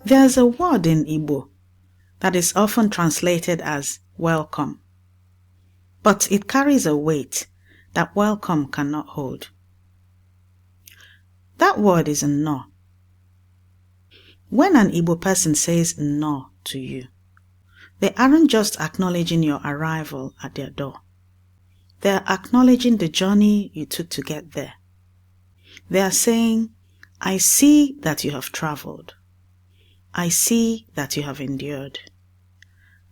There's a word in Igbo that is often translated as welcome, but it carries a weight that welcome cannot hold. That word is Nnọọ. When an Igbo person says Nnọọ to you, they aren't just acknowledging your arrival at their door. They are acknowledging the journey you took to get there. They are saying, I see that you have traveled. I see that you have endured.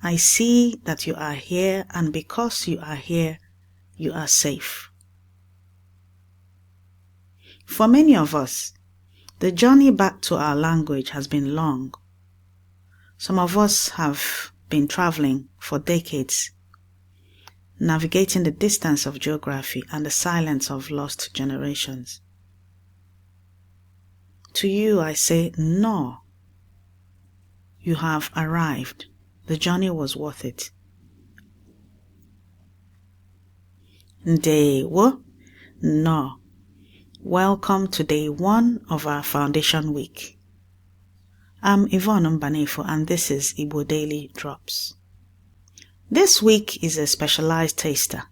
I see that you are here, and because you are here, you are safe. For many of us, the journey back to our language has been long. Some of us have been traveling for decades, navigating the distance of geography and the silence of lost generations. To you, I say, Nnọọ. You have arrived. The journey was worth it. Ndewo. Nnọọ. Welcome to day 1 of our Foundation Week. I'm Yvonne Mbanefo, and this is Igbo Daily Drops. This week is a specialized taster,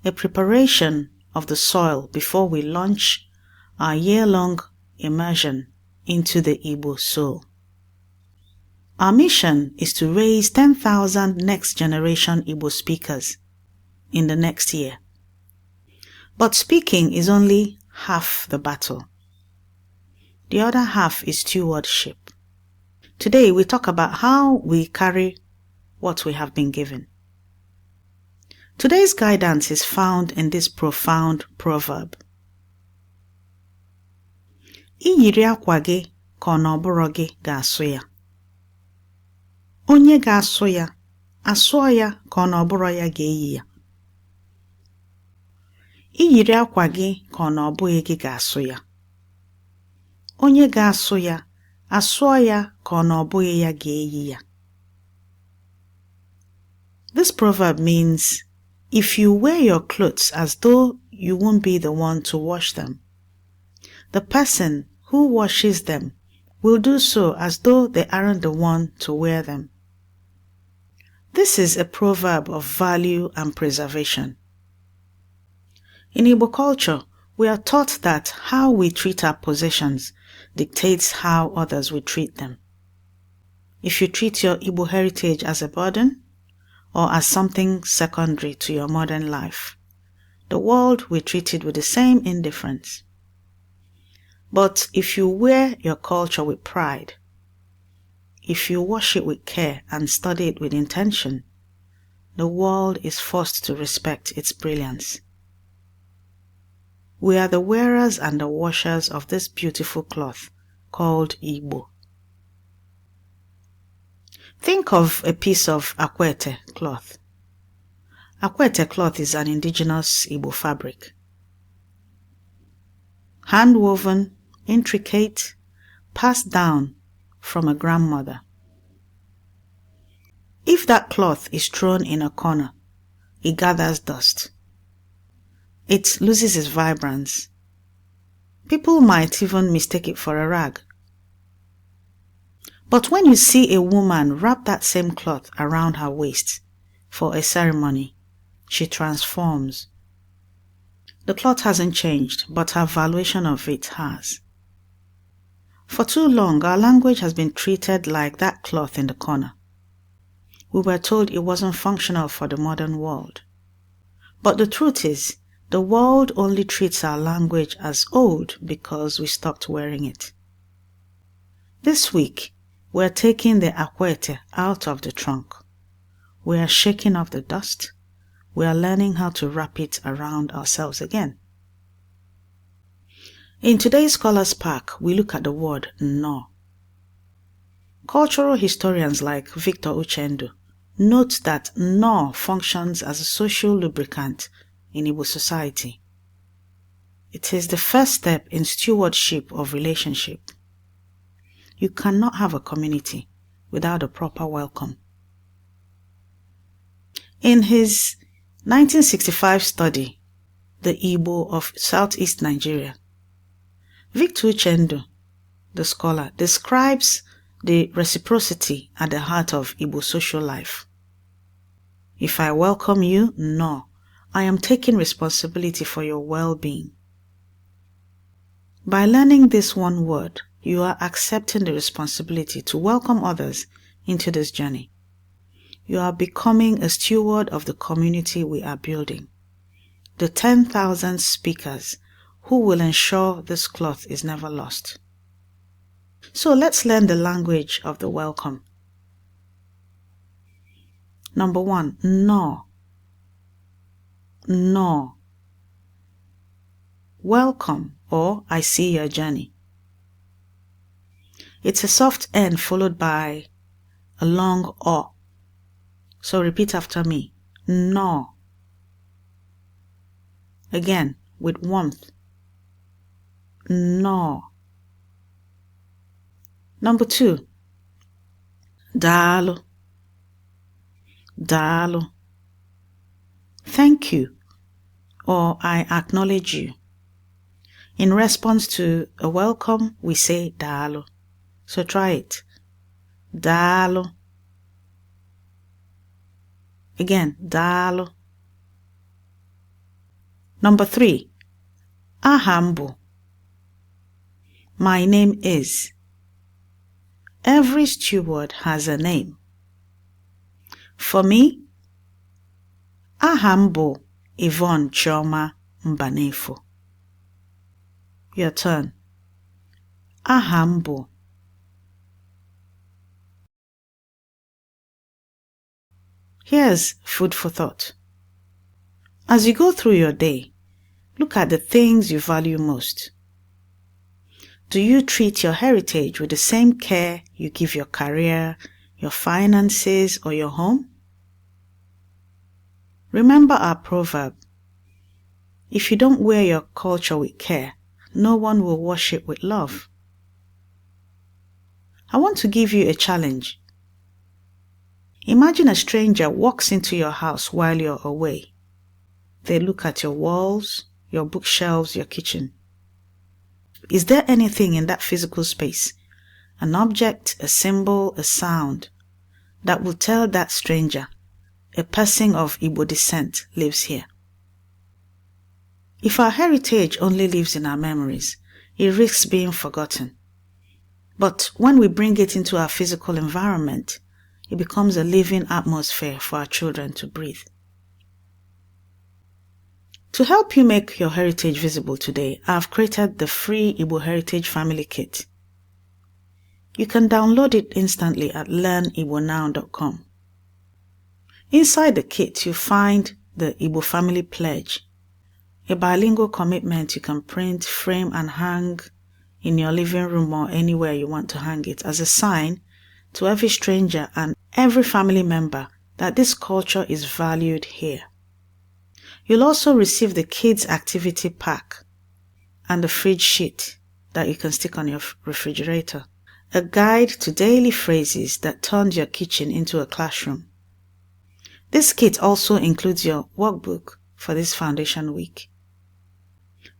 a preparation of the soil before we launch our year-long immersion into the Igbo soul. Our mission is to raise 10,000 next-generation Igbo speakers in the next year. But speaking is only half the battle. The other half is stewardship. Today we talk about how we carry what we have been given. Today's guidance is found in this profound proverb. Iyiri akwa gị ka ọ na ọ bụrụ gị ga-asụ ya. Onye ga-asụ ya, asụọ ya ka ọ na ọ bụrụ ya ga-eyi ya. Iyiri akwa gị ka ọ na ọ bụghị gị ga-asụ ya. Onye ga-asụ ya, asụọ ya ka ọ na ọ bụghị ya ga-eyi ya. This proverb means if you wear your clothes as though you won't be the one to wash them, the person who washes them will do so as though they aren't the one to wear them. This is a proverb of value and preservation. In Igbo culture, we are taught that how we treat our possessions dictates how others will treat them. If you treat your Igbo heritage as a burden or as something secondary to your modern life, the world will treat it with the same indifference. But if you wear your culture with pride, if you wash it with care and study it with intention, the world is forced to respect its brilliance. We are the wearers and the washers of this beautiful cloth called Igbo. Think of a piece of Akwaete cloth. Akwaete cloth is an indigenous Igbo fabric. Hand-woven, intricate, passed down from a grandmother. If that cloth is thrown in a corner, it gathers dust. It loses its vibrance. People might even mistake it for a rag. But when you see a woman wrap that same cloth around her waist for a ceremony, she transforms. The cloth hasn't changed, but her valuation of it has. For too long, our language has been treated like that cloth in the corner. We were told it wasn't functional for the modern world. But the truth is, the world only treats our language as old because we stopped wearing it. This week, we're taking the Akwaete out of the trunk. We are shaking off the dust. We are learning how to wrap it around ourselves again. In today's Scholars Park, we look at the word Nnọọ. Cultural historians like Victor Uchendu note that Nnọọ functions as a social lubricant in Igbo society. It is the first step in stewardship of relationship. You cannot have a community without a proper welcome. In his 1965 study, The Igbo of Southeast Nigeria, Victor Uchendu, the scholar, describes the reciprocity at the heart of Igbo social life. If I welcome you, Nnọọ, I am taking responsibility for your well-being. By learning this one word, you are accepting the responsibility to welcome others into this journey. You are becoming a steward of the community we are building, the 10,000 speakers who will ensure this cloth is never lost. So let's learn the language of the welcome. Number 1, Nnọọ. Nnọọ. Welcome, or I see your journey. It's a soft N followed by a long O. So repeat after me. Nnọọ. Again, with warmth. Nnọọ. Number 2. Daalụ. Daalụ. Thank you, or I acknowledge you. In response to a welcome, we say Daalụ. So try it. Daalụ. Again, Daalụ. Number 3. Aha m bụ. My name is. Every steward has a name. For me, aha m bụ Yvonne Mbanefo. Your turn. Aha m bụ. Here's food for thought. As you go through your day, look at the things you value most. Do you treat your heritage with the same care you give your career, your finances, or your home? Remember our proverb, if you don't wear your culture with care, no one will wash it with love. I want to give you a challenge. Imagine a stranger walks into your house while you're away. They look at your walls, your bookshelves, your kitchen. Is there anything in that physical space, an object, a symbol, a sound, that will tell that stranger, a person of Igbo descent lives here? If our heritage only lives in our memories, it risks being forgotten. But when we bring it into our physical environment, it becomes a living atmosphere for our children to breathe. To help you make your heritage visible today, I've created the free Igbo Heritage Family Kit. You can download it instantly at learnigbonnow.com. Inside the kit, you'll find the Igbo Family Pledge, a bilingual commitment you can print, frame, and hang in your living room or anywhere you want to hang it as a sign to every stranger and every family member that this culture is valued here. You'll also receive the kids' activity pack and the fridge sheet that you can stick on your refrigerator, a guide to daily phrases that turns your kitchen into a classroom. This kit also includes your workbook for this foundation week.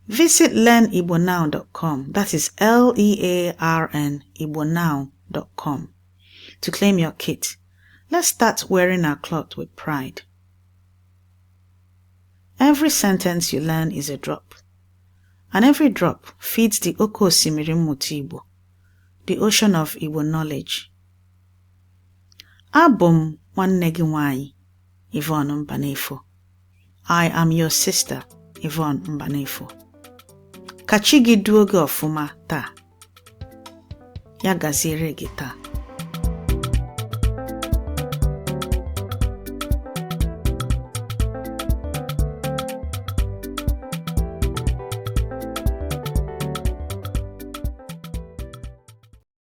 Visit learnigbonnow.com, that is Learn Igbonow.com, to claim your kit. Let's start wearing our cloth with pride. Every sentence you learn is a drop, and every drop feeds the Oke Osimiri Mmụta Igbo, the ocean of Igbo knowledge. Abụ m nwanne gị nwanyị, Yvonne Mbanefo. I am your sister, Yvonne Mbanefo. Ka chi gị duo gị ọfụma taa. Ya gaziere gị taa.